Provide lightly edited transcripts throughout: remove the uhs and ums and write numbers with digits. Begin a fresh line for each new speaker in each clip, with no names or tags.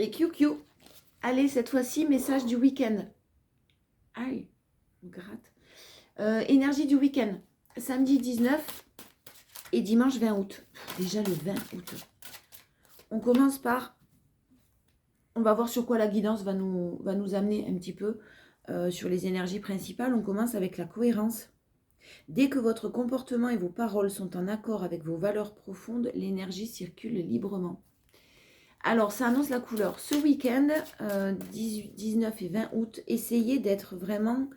Et QQ. Allez, cette fois-ci, message du week-end. Aïe, on gratte. Énergie du week-end. Samedi 19 et dimanche 20 août. Déjà le 20 août. On commence par... On va voir sur quoi la guidance va nous amener un petit peu sur les énergies principales. On commence avec la cohérence. Dès que votre comportement et vos paroles sont en accord avec vos valeurs profondes, l'énergie circule librement. Alors, ça annonce la couleur. Ce week-end, 19 et 20 août, essayez d'être vraiment...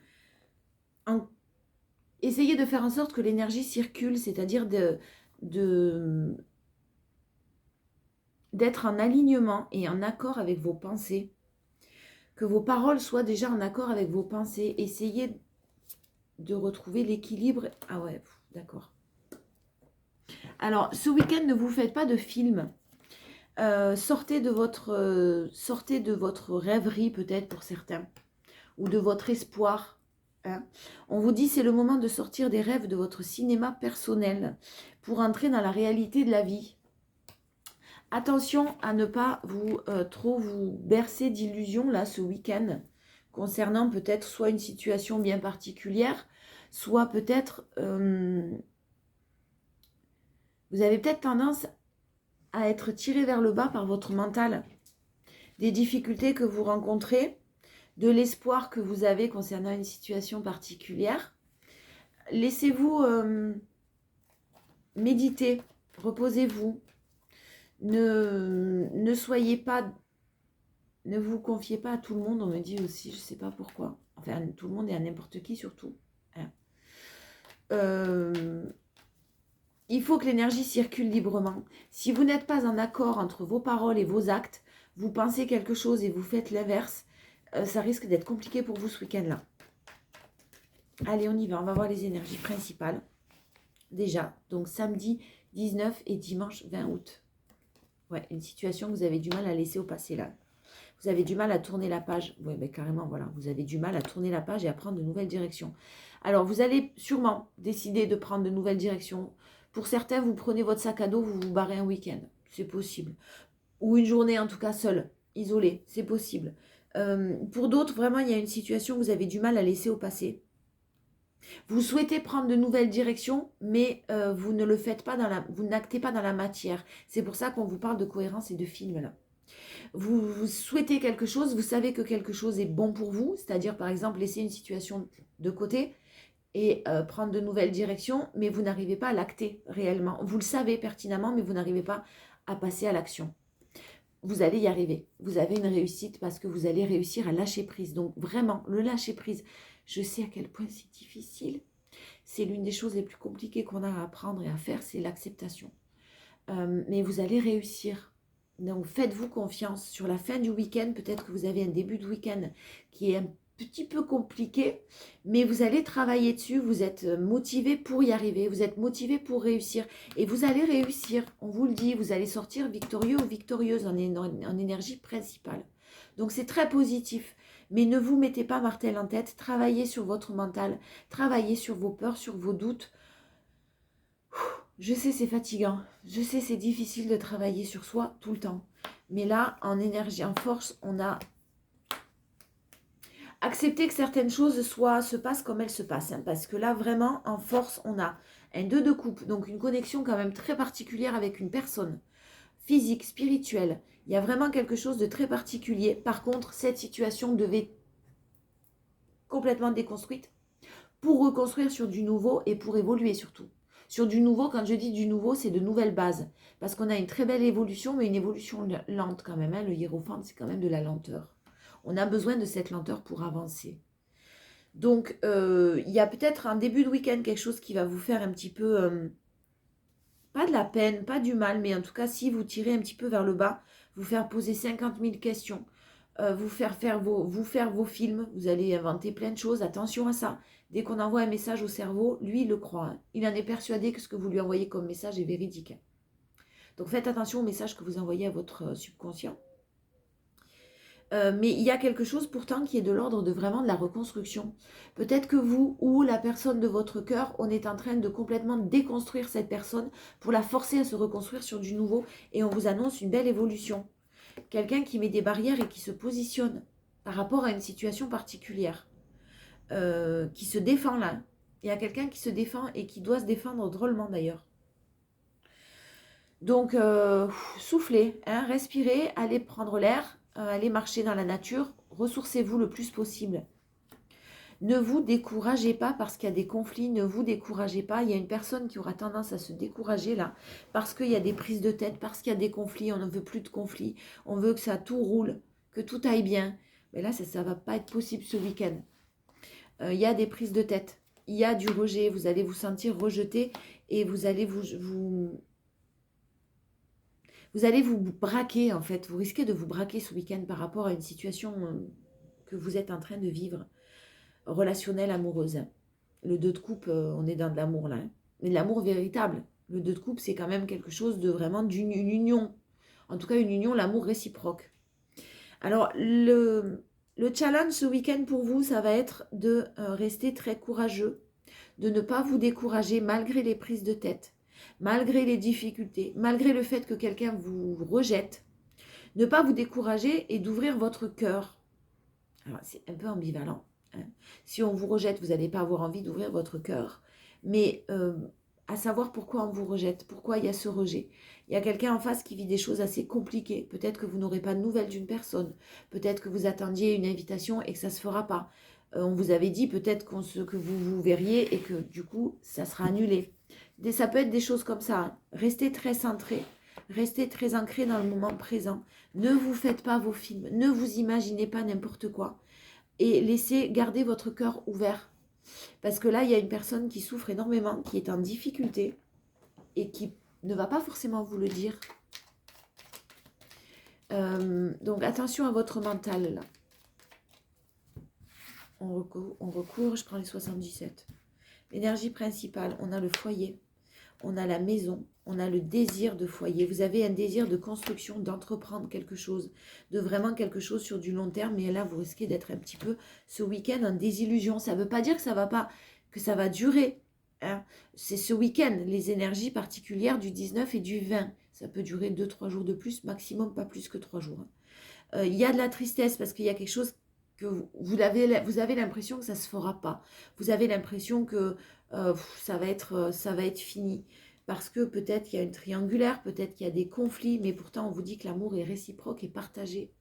Essayez de faire en sorte que l'énergie circule, c'est-à-dire d'être en alignement et en accord avec vos pensées. Que vos paroles soient déjà en accord avec vos pensées. Essayez de retrouver l'équilibre. Ah ouais, d'accord. Alors, ce week-end, ne vous faites pas de film. Sortez de votre rêverie peut-être pour certains. Ou de votre espoir. Hein. On vous dit c'est le moment de sortir des rêves de votre cinéma personnel pour entrer dans la réalité de la vie. Attention à ne pas trop vous bercer d'illusions là ce week-end concernant peut-être soit une situation bien particulière, soit peut-être vous avez peut-être tendance à être tiré vers le bas par votre mental, des difficultés que vous rencontrez, de l'espoir que vous avez concernant une situation particulière. Laissez-vous méditer, reposez-vous. Ne soyez pas, ne vous confiez pas à tout le monde, on me dit aussi, je ne sais pas pourquoi. Enfin, tout le monde et à n'importe qui surtout. Hein. Il faut que l'énergie circule librement. Si vous n'êtes pas en accord entre vos paroles et vos actes, vous pensez quelque chose et vous faites l'inverse, ça risque d'être compliqué pour vous ce week-end-là. Allez, on y va. On va voir les énergies principales. Déjà, donc samedi 19 et dimanche 20 août. Ouais, une situation que vous avez du mal à laisser au passé là. Vous avez du mal à tourner la page. Oui, ben carrément, voilà. Vous avez du mal à tourner la page et à prendre de nouvelles directions. Alors, vous allez sûrement décider de prendre de nouvelles directions. Pour certains, vous prenez votre sac à dos, vous vous barrez un week-end. C'est possible. Ou une journée, en tout cas, seule, isolée. C'est possible. Pour d'autres, vraiment, il y a une situation que vous avez du mal à laisser au passé. Vous souhaitez prendre de nouvelles directions, mais vous ne le faites pas vous n'actez pas dans la matière. C'est pour ça qu'on vous parle de cohérence et de film là. Vous souhaitez quelque chose, vous savez que quelque chose est bon pour vous, c'est-à-dire par exemple laisser une situation de côté et prendre de nouvelles directions, mais vous n'arrivez pas à l'acter réellement. Vous le savez pertinemment, mais vous n'arrivez pas à passer à l'action. Vous allez y arriver. Vous avez une réussite parce que vous allez réussir à lâcher prise. Donc vraiment, le lâcher prise, je sais à quel point c'est difficile. C'est l'une des choses les plus compliquées qu'on a à apprendre et à faire, c'est l'acceptation. Mais vous allez réussir. Donc faites-vous confiance. Sur la fin du week-end, peut-être que vous avez un début de week-end qui est un petit peu compliqué, mais vous allez travailler dessus, vous êtes motivé pour y arriver, vous êtes motivé pour réussir, et vous allez réussir, on vous le dit, vous allez sortir victorieux ou victorieuse en énergie principale. Donc c'est très positif, mais ne vous mettez pas martel en tête, travaillez sur votre mental, travaillez sur vos peurs, sur vos doutes. Je sais, c'est fatigant. Je sais, c'est difficile de travailler sur soi tout le temps. Mais là, en énergie, en force, on a accepté que certaines choses se passent comme elles se passent. Hein, parce que là, vraiment, en force, on a un 2 de coupe. Donc, une connexion quand même très particulière avec une personne. Physique, spirituelle. Il y a vraiment quelque chose de très particulier. Par contre, cette situation devait complètement déconstruite pour reconstruire sur du nouveau et pour évoluer surtout. Sur du nouveau, quand je dis du nouveau, c'est de nouvelles bases. Parce qu'on a une très belle évolution, mais une évolution lente quand même. Hein. Le hiérophante, c'est quand même de la lenteur. On a besoin de cette lenteur pour avancer. Donc, il y a peut-être un début de week-end, quelque chose qui va vous faire un petit peu... pas de la peine, pas du mal, mais en tout cas, si vous tirez un petit peu vers le bas, vous faire poser 50 000 questions, vous faire vos films, vous allez inventer plein de choses, attention à ça. Dès qu'on envoie un message au cerveau, lui, il le croit. Hein. Il en est persuadé que ce que vous lui envoyez comme message est véridique. Donc faites attention au message que vous envoyez à votre subconscient. Mais il y a quelque chose pourtant qui est de l'ordre de vraiment de la reconstruction. Peut-être que vous ou la personne de votre cœur, on est en train de complètement déconstruire cette personne pour la forcer à se reconstruire sur du nouveau et on vous annonce une belle évolution. quelqu'un qui met des barrières et qui se positionne par rapport à une situation particulière, qui se défend là. Il y a quelqu'un qui se défend et qui doit se défendre drôlement d'ailleurs. Donc, soufflez, hein, respirez, allez prendre l'air, allez marcher dans la nature, ressourcez-vous le plus possible. Ne vous découragez pas parce qu'il y a des conflits, ne vous découragez pas. Il y a une personne qui aura tendance à se décourager là, parce qu'il y a des prises de tête, parce qu'il y a des conflits, on ne veut plus de conflits, on veut que ça tout roule, que tout aille bien. Mais là, ça ne va pas être possible ce week-end. Il y a des prises de tête, il y a du rejet, vous allez vous sentir rejeté et vous allez vous braquer en fait. Vous risquez de vous braquer ce week-end par rapport à une situation que vous êtes en train de vivre, relationnelle, amoureuse. Le 2 de coupe, on est dans de l'amour là. Mais de l'amour véritable. Le 2 de coupe, c'est quand même quelque chose de vraiment d'une union. En tout cas, une union, l'amour réciproque. Alors, le challenge ce week-end pour vous, ça va être de rester très courageux, de ne pas vous décourager malgré les prises de tête, malgré les difficultés, malgré le fait que quelqu'un vous rejette. Ne pas vous décourager et d'ouvrir votre cœur. Alors, c'est un peu ambivalent. Hein. Si on vous rejette, vous n'allez pas avoir envie d'ouvrir votre cœur. Mais à savoir pourquoi on vous rejette, pourquoi il y a ce rejet. Il y a quelqu'un en face qui vit des choses assez compliquées. Peut-être que vous n'aurez pas de nouvelles d'une personne. Peut-être que vous attendiez une invitation et que ça ne se fera pas. On vous avait dit peut-être que vous vous verriez et que du coup, ça sera annulé. Ça peut être des choses comme ça. Hein. Restez très centré. Restez très ancré dans le moment présent. Ne vous faites pas vos films. Ne vous imaginez pas n'importe quoi. Et laissez garder votre cœur ouvert. Parce que là, il y a une personne qui souffre énormément, qui est en difficulté et qui ne va pas forcément vous le dire. Donc, attention à votre mental, là. On recourt, je prends les 77. L'énergie principale, on a le foyer, on a la maison, on a le désir de foyer. Vous avez un désir de construction, d'entreprendre quelque chose, de vraiment quelque chose sur du long terme. Mais là, vous risquez d'être un petit peu ce week-end en désillusion. Ça ne veut pas dire que ça va pas, que ça va durer. Hein. C'est ce week-end, les énergies particulières du 19 et du 20. Ça peut durer 2-3 jours de plus, maximum pas plus que 3 jours. Il y a de la tristesse parce qu'il y a quelque chose que vous avez l'impression que ça ne se fera pas. Vous avez l'impression que ça va être fini. Parce que peut-être qu'il y a une triangulaire, peut-être qu'il y a des conflits, mais pourtant on vous dit que l'amour est réciproque et partagé.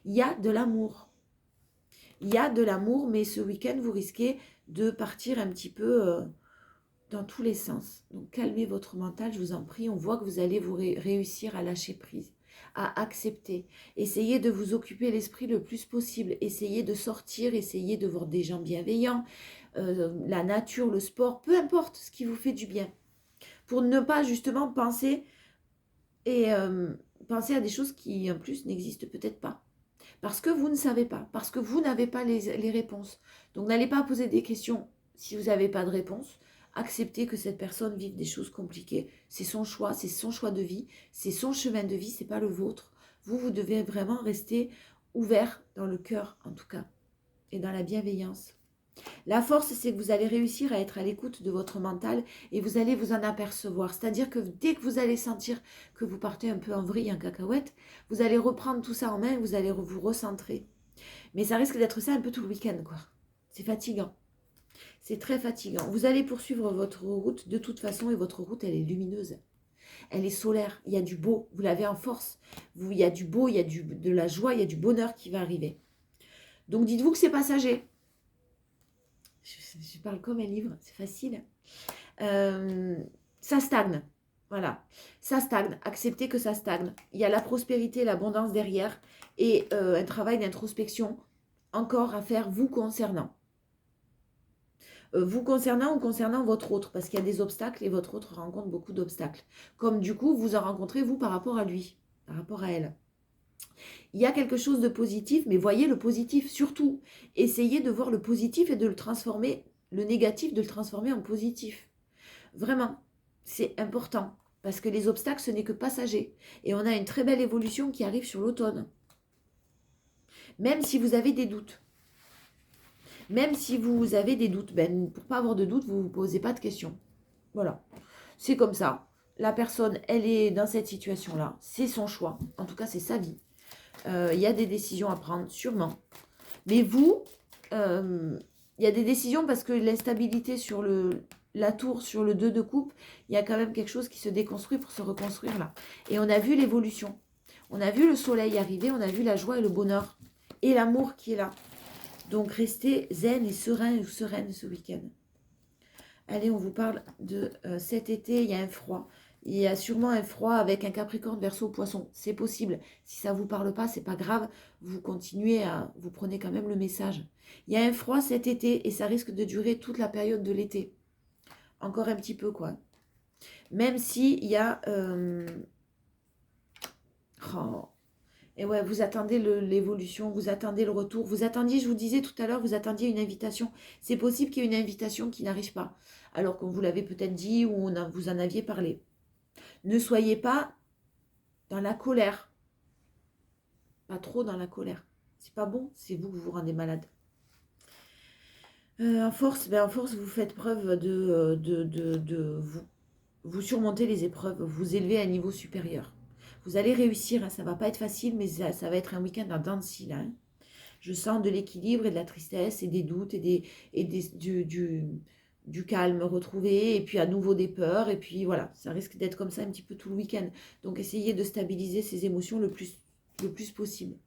Il y a de l'amour. Il y a de l'amour, mais ce week-end, vous risquez de partir un petit peu dans tous les sens. Donc calmez votre mental, je vous en prie. On voit que vous allez vous réussir à lâcher prise, à accepter. Essayez de vous occuper l'esprit le plus possible. Essayez de sortir, essayez de voir des gens bienveillants, la nature, le sport, peu importe ce qui vous fait du bien. Pour ne pas justement penser à des choses qui en plus n'existent peut-être pas. Parce que vous ne savez pas, parce que vous n'avez pas les réponses. Donc n'allez pas poser des questions si vous n'avez pas de réponse. Acceptez que cette personne vive des choses compliquées. C'est son choix de vie, c'est son chemin de vie, c'est pas le vôtre. Vous devez vraiment rester ouvert dans le cœur en tout cas et dans la bienveillance. La force, c'est que vous allez réussir à être à l'écoute de votre mental et vous allez vous en apercevoir. C'est-à-dire que dès que vous allez sentir que vous partez un peu en vrille, en cacahuète, vous allez reprendre tout ça en main et vous allez vous recentrer. Mais ça risque d'être ça un peu tout le week-end, quoi. C'est fatigant. C'est très fatigant. Vous allez poursuivre votre route de toute façon et votre route, elle est lumineuse. Elle est solaire. Il y a du beau. Vous l'avez en force. Il y a du beau, il y a de la joie, il y a du bonheur qui va arriver. Donc dites-vous que c'est passager. Je parle comme un livre, c'est facile. Ça stagne. Voilà. Ça stagne. Acceptez que ça stagne. Il y a la prospérité, l'abondance derrière et un travail d'introspection encore à faire vous concernant. Vous concernant ou concernant votre autre, parce qu'il y a des obstacles et votre autre rencontre beaucoup d'obstacles. Comme du coup, vous en rencontrez vous par rapport à lui, par rapport à elle. Il y a quelque chose de positif, mais voyez le positif surtout. Essayez de voir le positif et de le transformer, le négatif, de le transformer en positif. Vraiment, c'est important. Parce que les obstacles, ce n'est que passager. Et on a une très belle évolution qui arrive sur l'automne. Même si vous avez des doutes. Même si vous avez des doutes, ben, pour ne pas avoir de doutes, vous ne vous posez pas de questions. Voilà. C'est comme ça. La personne, elle est dans cette situation-là. C'est son choix. En tout cas, c'est sa vie. Il y a des décisions à prendre, sûrement. Mais vous, il y a des décisions parce que l'instabilité sur la tour, sur le 2 de coupe, il y a quand même quelque chose qui se déconstruit pour se reconstruire là. Et on a vu l'évolution. On a vu le soleil arriver, on a vu la joie et le bonheur. Et l'amour qui est là. Donc restez zen et serein ou sereine ce week-end. Allez, on vous parle de cet été, il y a un froid. Il y a sûrement un froid avec un Capricorne, Verseau, Poisson. C'est possible. Si ça ne vous parle pas, c'est pas grave. Vous continuez vous prenez quand même le message. Il y a un froid cet été et ça risque de durer toute la période de l'été. Encore un petit peu, quoi. Même s'il y a... Oh. Et ouais, vous attendez l'évolution, vous attendez le retour. Vous attendiez, je vous disais tout à l'heure, vous attendiez une invitation. C'est possible qu'il y ait une invitation qui n'arrive pas. Alors qu'on vous l'avait peut-être dit ou vous en aviez parlé. Ne soyez pas dans la colère. Pas trop dans la colère. C'est pas bon, c'est vous que vous rendez malade. En force, vous faites preuve de vous surmontez les épreuves, vous élevez à un niveau supérieur. Vous allez réussir, hein, ça va pas être facile, mais ça va être un week-end en dents de scie, là, hein. Je sens de l'équilibre et de la tristesse et des doutes et du calme retrouvé et puis à nouveau des peurs. Et puis voilà, ça risque d'être comme ça un petit peu tout le week-end. Donc essayez de stabiliser ces émotions le plus possible.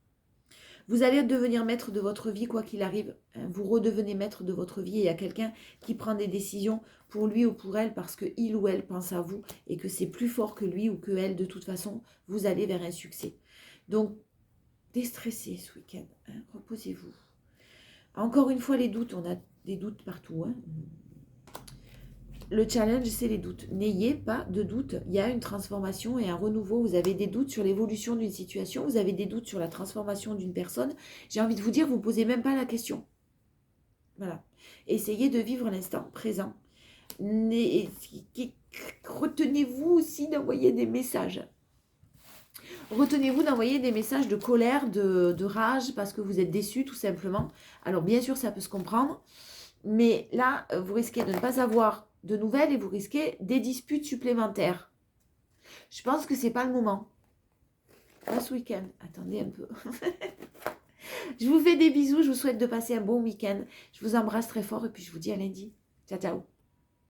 Vous allez devenir maître de votre vie quoi qu'il arrive. Vous redevenez maître de votre vie et il y a quelqu'un qui prend des décisions pour lui ou pour elle parce qu'il ou elle pense à vous et que c'est plus fort que lui ou que elle. De toute façon, vous allez vers un succès. Donc, déstressez ce week-end. Hein, reposez-vous. Encore une fois, les doutes. On a des doutes partout. Hein. Le challenge, c'est les doutes. N'ayez pas de doute. Il y a une transformation et un renouveau. Vous avez des doutes sur l'évolution d'une situation. Vous avez des doutes sur la transformation d'une personne. J'ai envie de vous dire, vous ne posez même pas la question. Voilà. Essayez de vivre l'instant présent. Retenez-vous aussi d'envoyer des messages. Retenez-vous d'envoyer des messages de colère, de rage, parce que vous êtes déçu tout simplement. Alors bien sûr, ça peut se comprendre. Mais là, vous risquez de ne pas avoir de nouvelles et vous risquez des disputes supplémentaires. Je pense que c'est pas le moment. Pas ce week-end. Attendez un peu. Je vous fais des bisous. Je vous souhaite de passer un bon week-end. Je vous embrasse très fort et puis je vous dis à lundi. Ciao, ciao.